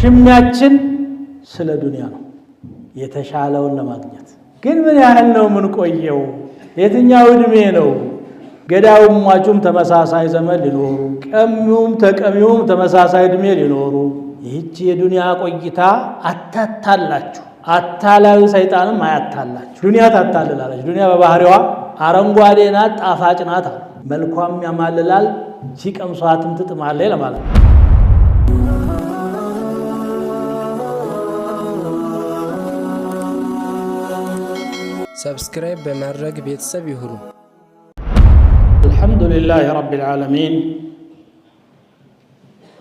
ሽሚያችን ስለ ዱንያ ነው የተሻለውን ለማግኘት ግን ምን ያህል ነው ምን ቆየው የትኛው እድሜ ነው ገዳውም ሟቹም ተመሳሳይ ዘመን ሊኖሩ ቀሚውም ተቀሚውም ተመሳሳይ እድሜ ሊኖሩ ይህች የዱንያ ቆይታ አታታላችሁ አታላዊ ሰይጣንም አያታላችሁ ዱንያ ታታልላለች ዱንያ በባህሪዋ አረንጓዴ ናት ጣፋጭ ናት መልኳም ያማልላል ሲቀምሷትም ትጥማለች ለማለት ነው ሰብስክራይብ በማድረግ ቤተሰብ ይሁኑ الحمد لله رب العالمين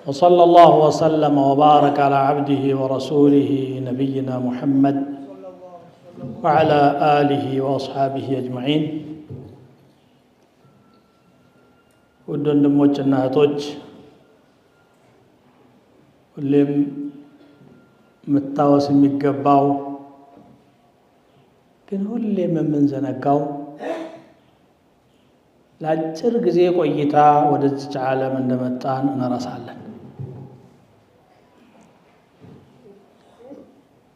وصلى الله وسلم وبارك على عبده ورسوله نبينا محمد وعلى آله وأصحابه أجمعين ወንድሞችና እህቶች ሁሌም መታወስ የሚገባው ግን ሁሌም የምንዘነጋው ለአጭር ጊዜ ቆይታ ወደዚህ ዓለም እንደመጣን እንረሳለን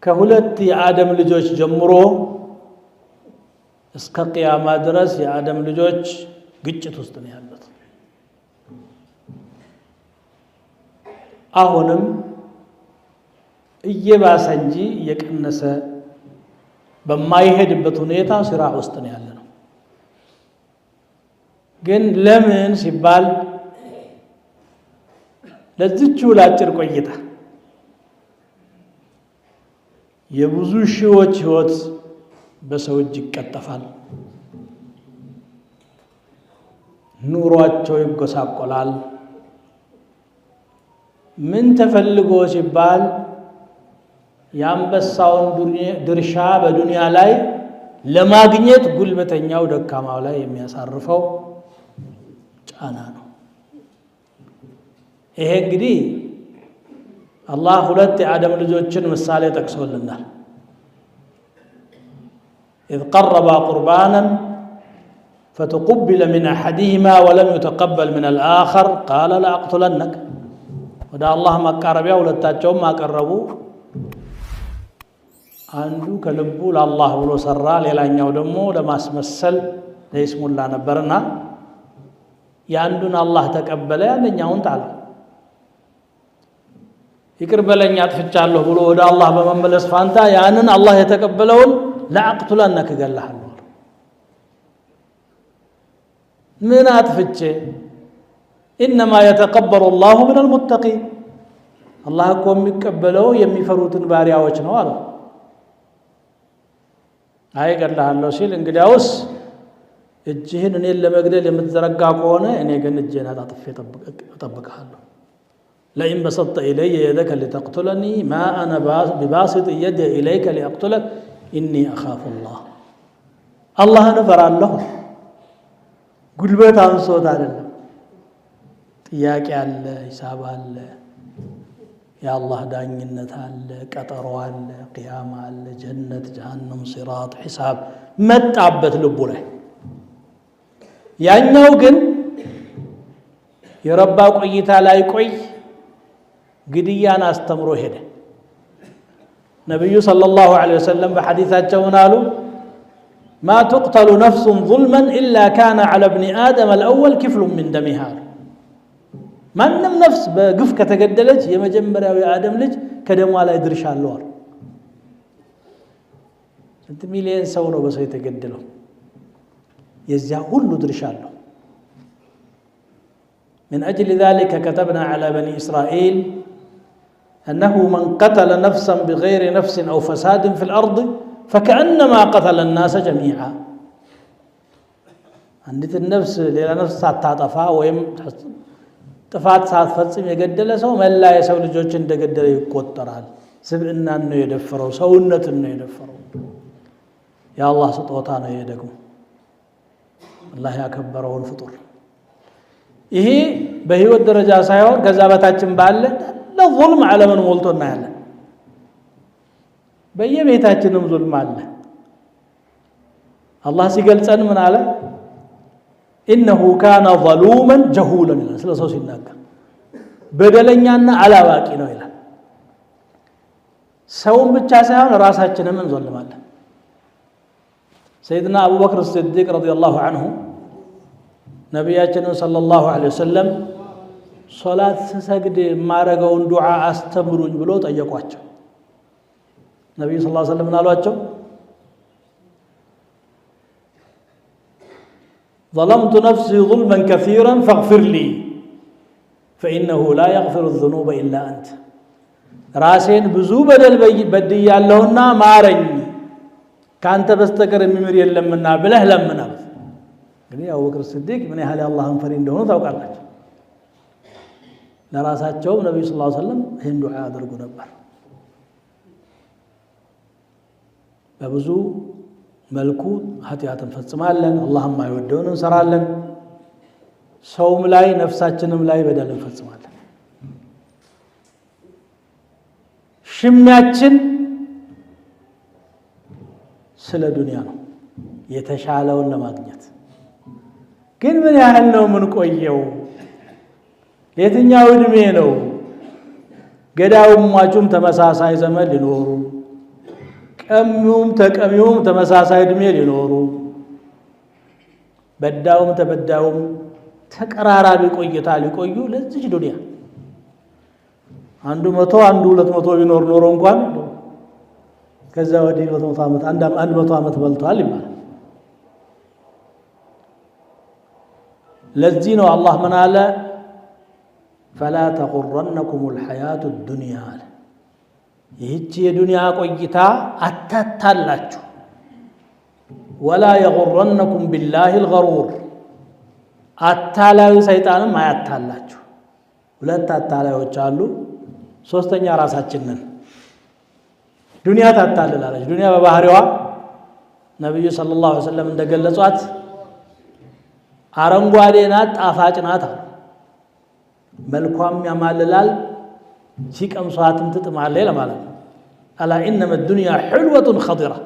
ከሁለት የአደም ልጆች ጀምሮ እስከ ቂያማ ድረስ የአደም ልጆች ግጭት ውስጥ ነው ያሉት አሁንም እየባሰ እንጂ እየቀነሰ በማይሄድበት ሁኔታ ስራ ውስጥ ነው ያለነው ግን ለምን ሲባል ለዚህች ለአጭር ቆይታ የብዙ ሺዎች ህይወት በሰው እጅ ይቀጠፋል ኑሯቸው ይጎሳቆላል ምን ተፈልጎ ሲባል ያንበሳውን ድርሻ በዱንያ ላይ ለማግኘት ጉልበተኛው ደካማው ላይ የሚያሳርፈው ጫና ነው ይሄ እንግዲህ አላህ ሁለት የአደም ልጆችን ምሳሌ ጠቅሶልናል إذ قربا قربانا فتقبل من أحدهما ولم يتقبل من الآخر قال لأقتلنك ወደ አላህ ማቃረቢያ ሁለታቸውም አቀረቡ አንዱ ከልቡ ለአላህ ብሎ ሰራ ሌላኛው ደግሞ ለማስመሰል ለይስሙላ ነበርና ያንዱን አላህ ተቀበለ ያንኛውን ጣለ ይቅር በለኝ አጥፍቻለሁ ብሎ ወደ አላህ በመመለስ ፋንታ ያንን አላህ የተቀበለውን ለአቅቱላነክ ገላሃለሁ ምን አጥፍቼ إنما يتقبل الله من المتقين الله كم يقبلوا يميفروتن بارياዎች ነው አለ አይ ገላሃለሁ ሲል እንግዲያውስ እጅህን እኔን ለመግደል የምትዘረጋ ከሆነ እኔ ግን እጄን አጣጥፌ እጠብቅሃለሁ لئن بسطت إلي يدك لتقتلني ما أنا بباسط يدي إليك لأقتلك إني أخاف الله الله نفرالله ጉልበት አንሶት አይደለም ጥያቄ አለ ሂሳብ አለ የአላህ ዳኝነት አለ ቀጠሮ አለ ቂያማ አለ ጀነት ጀሃነም ሲራጥ ሂሳብ መጣበት ልቡ ላይ ያኛው ግን የረባ ቆይታ ላይ ቆይ ግድያን አስተምሮ ሄደ ነብዩ ሰለላሁ ዐለይሂ ወሰለም በሐዲሳቸው አሉ ما تقتل نفس ظلما إلا كان على ابن آدم الأول كفل من دمها ማንም ነፍስ በግፍ ከተገደለች የመጀመሪያው የአደም ልጅ ከደሟ ላይ ድርሻ አለው ስንት ሚሊዮን ሰው ነው በሰው የተገደለው የዚያ ሁሉ ድርሻ አለው من أجل ذلك كتبنا على بني إسرائيل أنه من قتل نفسا بغير نفس أو فساد في الأرض فكأنما قتل الناس جميعا عندت النفس ሌላ ነፍስ ሳታጠፋ ወይም ጥፋት ሳትፈጽም የገደለ ሰው መላ የሰው ልጆች እንደገደለ ይቆጠራል ስብዕናን ነው የደፈረው ሰውነትን ነው የደፈረው የአላህ ስጦታ ነው ይሄ ደግሞ አላህ ያከበረውን ፍጡር ይሄ በህይወት ደረጃ ሳይሆን ከዛ በታችን ባለ ለዙልም ዓለምን ሞልቶና ያለ በየቤታችንም ዙልም አለ አላህ ሲገልጸን ምን አለ إنه كان ظلوما جهولا ስለሰው ሲናገር በደለኛና አላዋቂ ነው ይላል ሰውን ብቻ ሳይሆን ራሳችንን እንዘልማለን። ሰይድና አቡበክር ሲዲቅ ረዲየላሁ ዐንሁ ነቢያችንን ሰለላሁ ዐለይሂ ወሰለም ሶላት ስሰግድ የማረገውን ዱዓ አስተምሩኝ ብሎ ጠየቋቸው። ነቢዩ ሰለላሁ ዐለይሂ ወሰለም ምን አሏቸው? ظلمت نفسي ظلما كثيرا فاغفر لي فإنه لا يغفر الذنوب إلا أنت ራሴን ብዙ በደል በድያለሁና ማረኝ ካንተ በስተቀር የሚምር የለምና ብለህ ለምን አሉት። እንግዲህ አቡበክር ሲዲቅ ምን ያህል አላህን ፈሪ እንደሆኑ ታውቃላችሁ። ለራሳቸውም ነብዩ ሰለላሁ ዐለይሂ ወሰለም ይህን ዱዓ ያደርጉ ነበር። በብዙ መልኩ ኃጢአት እንፈጽማለን፣ አላህም አይወደውን እንሰራለን፣ ሰውም ላይ ነፍሳችንም ላይ በደል እንፈጽማለን። ሽሚያችን ስለ ዱንያ ነው፣ የተሻለውን ለማግኘት ግን ምን ያህል ነው ምን ቆየው? የትኛው እድሜ ነው? ገዳዩም ሟቹም ተመሳሳይ ዘመን ሊኖሩ፣ ቀሚውም ተቀሚውም ተመሳሳይ እድሜ ሊኖሩ፣ በዳውም ተበዳውም ተቀራራቢ ቆይታ ሊቆዩ ለዚህ ዱንያ አንዱ 100 አንዱ 200 ቢኖር ኖሮ እንኳን ከዛ ወዲህ 100 ዓመት 100 ዓመት በልቷል ይባላል። ለዚህ ነው አላህ ምን አለ? فلا تغرنكم الحياة الدنيا ይህች የዱንያ ቆይታ አታታላችሁ። ولا يغرنكم بالله الغرور አታላዩ ሰይጣንም አያታላችሁ። ሁለት አታላዮች አሉ፣ ሶስተኛ ራሳችን ነን። ዱንያ ታታልላለች። ዱንያ በባህሪዋ ነብዩ ሰለላሁ ዐለይሂ ወሰለም እንደገለጿት አረንጓዴ ናት፣ ጣፋጭ ናት። መልኳም ያማልላል፣ ሲቀምሷትም ትጥማለች ለማለት ነው። አላ ኢነመ الدنيا حلوة خضرة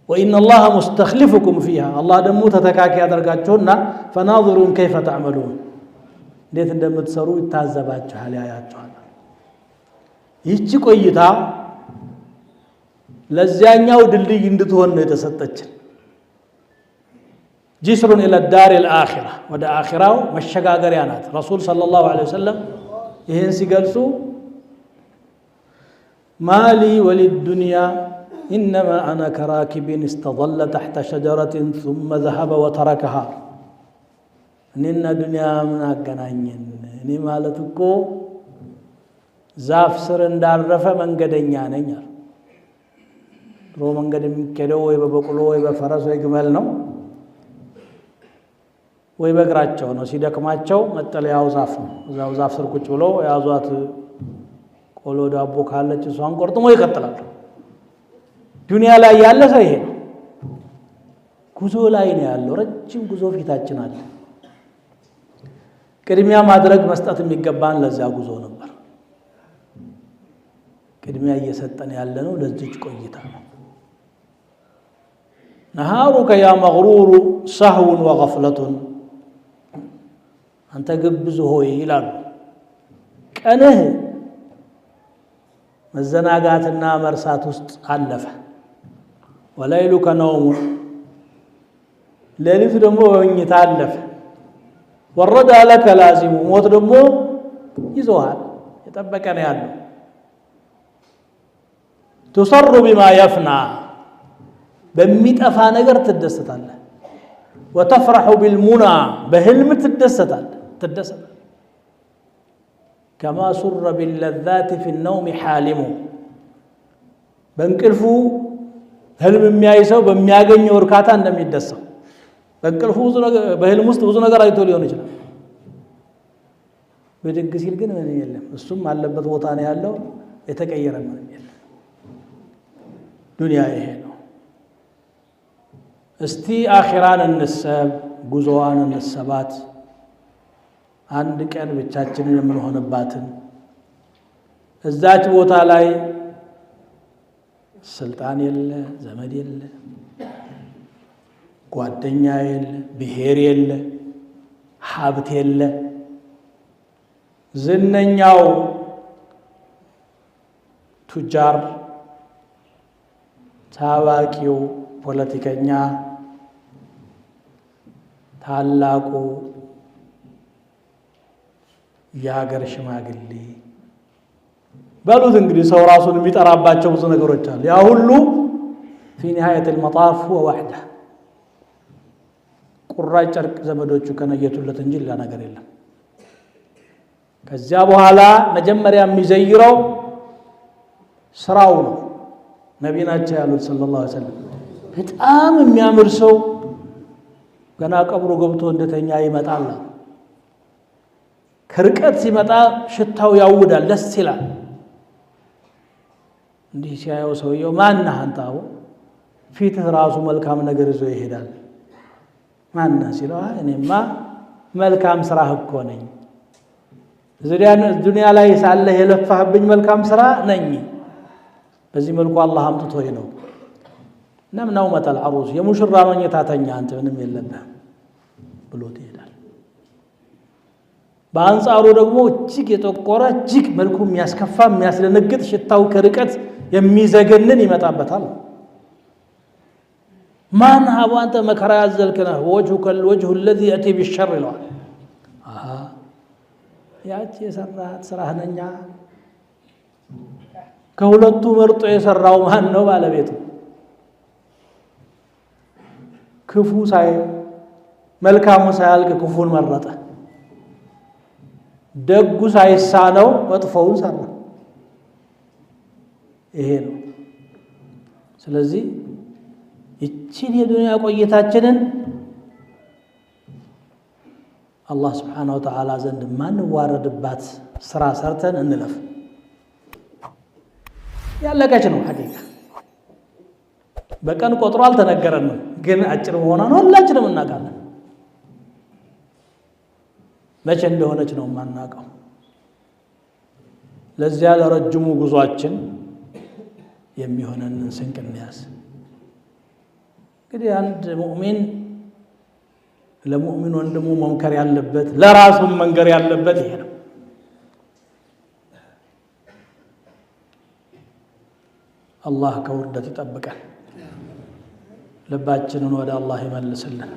وإن الله مستخلفكم فيها الله ደግሞ ተተካኪ ያደርጋችሁና فناظرون كيف تعملون እንዴት እንደምትሰሩ ይታዘባችኋል፣ ያያችኋል። ይህች ቆይታ ለዚያኛው ድልድይ እንድትሆን ነው የተሰጠችን። ጅስሩን ኢለ ዳር الآخرة ወደ አኺራው መሸጋገሪያ ናት። ረሱል ሰለላሁ ዐለይሂ ወሰለም ይህን ሲገልጹ ማሊ ወሊዱንያ إنما أنا كراكب استظل تحت شجرة ثم ذهب وتركها እኔና ዱንያ ምን አገናኘን? እኔ ማለት እኮ ዛፍ ስር እንዳረፈ መንገደኛ ነኝ አሉ። ድሮ መንገድ የሚኬደው ወይ በበቅሎ ወይ በፈረስ ወይ ግመል ነው ወይ በእግራቸው ነው። ሲደክማቸው መጠለያው ዛፍ ነው። እዛው ዛፍ ስር ቁጭ ብሎ ያዟት ቆሎ ዳቦ ካለች እሷን ቆርጥሞ ይቀጥላሉ። ዱንያ ላይ ያለ ሰው ይሄ ነው። ጉዞ ላይ ነው ያለው። ረጅም ጉዞ ፊታችን አለ። ቅድሚያ ማድረግ መስጠት የሚገባን ለዚያ ጉዞ ነበር። ቅድሚያ እየሰጠን ያለነው ለዚች ቆይታ ነው። ነሃሩከ ያ መግሩሩ ሰህውን ወገፍለቱን አንተ ግብዝ ሆይ ይላሉ። ቀንህ መዘናጋትና መርሳት ውስጥ አለፈ። ወለይሉከ ነውሙን ሌሊቱ ደግሞ በመኝታ አለፈ። ወረዳ ለከ ላዚሙ ሞት ደግሞ ይዞሃል፣ የጠበቀ ነው ያለው። ቱሰሩ ቢማ የፍና በሚጠፋ ነገር ትደሰታለህ። ወተፍረሑ ቢልሙና በህልም ትደሰታለህ። ከማ ሱረ ቢለዛት ፊ ነውሚ ሓሊሙ በእንቅልፉ ህልም የሚያይ ሰው በሚያገኘው እርካታ እንደሚደሰው በእንቅልፉ በህልም ውስጥ ብዙ ነገር አይቶ ሊሆን ይችላል። ብድግ ሲል ግን ምን የለም፣ እሱም አለበት ቦታ ነው ያለው፣ የተቀየረ ምንም የለም። ዱንያ ይሄ ነው። እስቲ አኺራን እንሰብ፣ ጉዞዋን እንሰባት። አንድ ቀን ብቻችንን የምንሆንባትን እዛች ቦታ ላይ ስልጣን የለ፣ ዘመድ የለ፣ ጓደኛ የለ፣ ብሔር የለ፣ ሀብት የለ። ዝነኛው ቱጃር ታዋቂው ፖለቲከኛ ታላቁ የሀገር ሽማግሌ በሉት እንግዲህ ሰው ራሱን የሚጠራባቸው ብዙ ነገሮች አሉ ያ ሁሉ في نهاية المطاف هو وحده ቁራጭ ጨርቅ ዘመዶቹ ከነየቱለት እንጂ ሌላ ነገር የለም ከዚያ በኋላ መጀመሪያ የሚዘይረው ስራው ነው ነብያችን ያሉት ሰለላሁ ዐለይሂ ወሰለም በጣም የሚያምር ሰው ገና ቀብሩ ገብቶ እንደተኛ ይመጣል ከርቀት ሲመጣ ሽታው ያውዳል ደስ ይላል እንዲህ ሲያየው ሰውየው ማን ነህ አንተ አው ፊትህ ራሱ መልካም ነገር ይዞ ይሄዳል ማን ነህ ሲለው እኔማ መልካም ስራህ እኮ ነኝ ዱንያ ላይ ሳለህ የለፋህብኝ መልካም ስራ ነኝ በዚህ መልኩ አላህ አምጥቶኝ ነው ነምናው መተል አሩስ የሙሽራ መኝታተኛ አንተ ምንም የለብህም ብሎት ይሄዳል በአንጻሩ ደግሞ እጅግ የጠቆረ እጅግ መልኩ የሚያስከፋ የሚያስደነግጥ ሽታው ከርቀት የሚዘገንን ይመጣበታል ማን ሀቡ አንተ መከራ ያዘልከና ወጅሁከ الوجه الذي ياتي بالشر ይላል ያቺ የሰራት ስራህ ነኛ ከሁለቱ መርጦ የሰራው ማን ነው ባለቤቱ ክፉ ሳይ መልካሙ ሳያልቅ ክፉን መረጠ ደጉ ሳይሳነው መጥፎውን ሰራ ይሄ ነው ስለዚህ እቺን የዱንያ ቆይታችንን አላህ Subhanahu Wa Ta'ala ዘንድ ማን ዋረድባት ስራ ሰርተን እንለፍ ያለቀች ነው ሐቂቃ በቀን ቆጥሮ አልተነገረንም ግን አጭር መሆኗን ሁላችንም እናውቃለን መቼ እንደሆነች ነው ማናውቀው ለዚያ ለረጅሙ ጉዟችን የሚሆነንን ስንቅ እንያዝ እንግዲህ አንድ ሙእሚን ለሙእሚን ወንድሙ መምከር ያለበት ለራሱም መንገር ያለበት ይሄ ነው አላህ ከውርደት ይጠብቀን ልባችንን ወደ አላህ ይመልስልን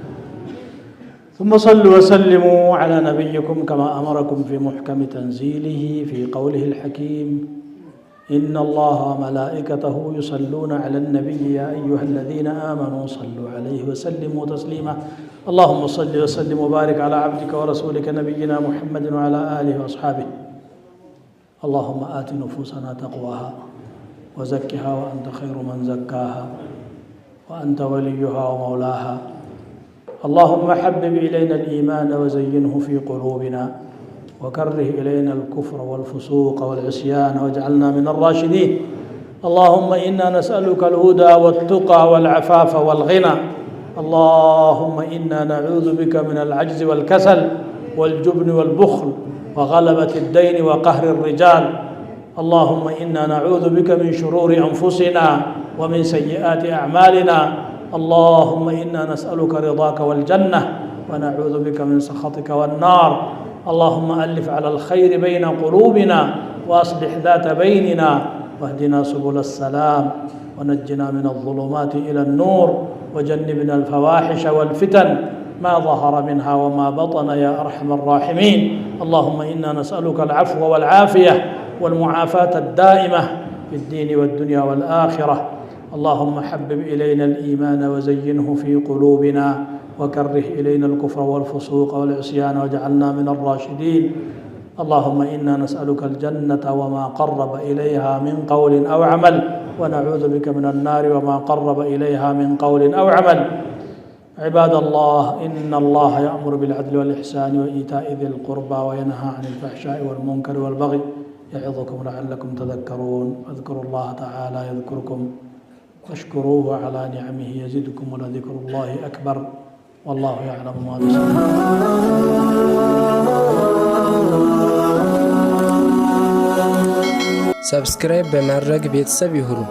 ثم صلوا وسلموا على نبيكم كما أمركم في محكم تنزيله في قوله الحكيم إن الله وملائكته يصلون على النبي يا أيها الذين آمنوا صلوا عليه وسلموا تسليما اللهم صل وسلم وبارك على عبدك ورسولك نبينا محمد وعلى آله وأصحابه اللهم آت نفوسنا تقواها وزكها وأنت خير من زكاها وأنت وليها ومولاها اللهم حبب إلينا الإيمان وزينه في قلوبنا وكره إلينا الكفر والفسوق والعصيان واجعلنا من الراشدين اللهم إنا نسألك الهدى والتقى والعفاف والغنى اللهم إنا نعوذ بك من العجز والكسل والجبن والبخل وغلبة الدين وقهر الرجال اللهم إنا نعوذ بك من شرور أنفسنا ومن سيئات أعمالنا اللهم إنا نسألك رضاك والجنة ونعوذ بك من سخطك والنار اللهم ألف على الخير بين قلوبنا وأصلح ذات بيننا واهدنا سبل السلام ونجنا من الظلمات إلى النور وجنبنا الفواحش والفتن ما ظهر منها وما بطن يا أرحم الراحمين اللهم إنا نسألك العفو والعافية والمعافاة الدائمة في الدين والدنيا والآخرة اللهم حبب إلينا الإيمان وزينه في قلوبنا وكره إلينا الكفر والفسوق والعصيان واجعلنا من الراشدين اللهم إنا نسألك الجنة وما قرب إليها من قول أو عمل ونعوذ بك من النار وما قرب إليها من قول أو عمل عباد الله إن الله يأمر بالعدل والإحسان وإيتاء ذي القربى وينهى عن الفحشاء والمنكر والبغي يعظكم لعلكم تذكرون اذكروا الله تعالى يذكركم واشكروه على نعمه يزدكم ولذكر الله أكبر والله يعلم ما تصنعون سبسكرايب بمرق بيتساب يهرو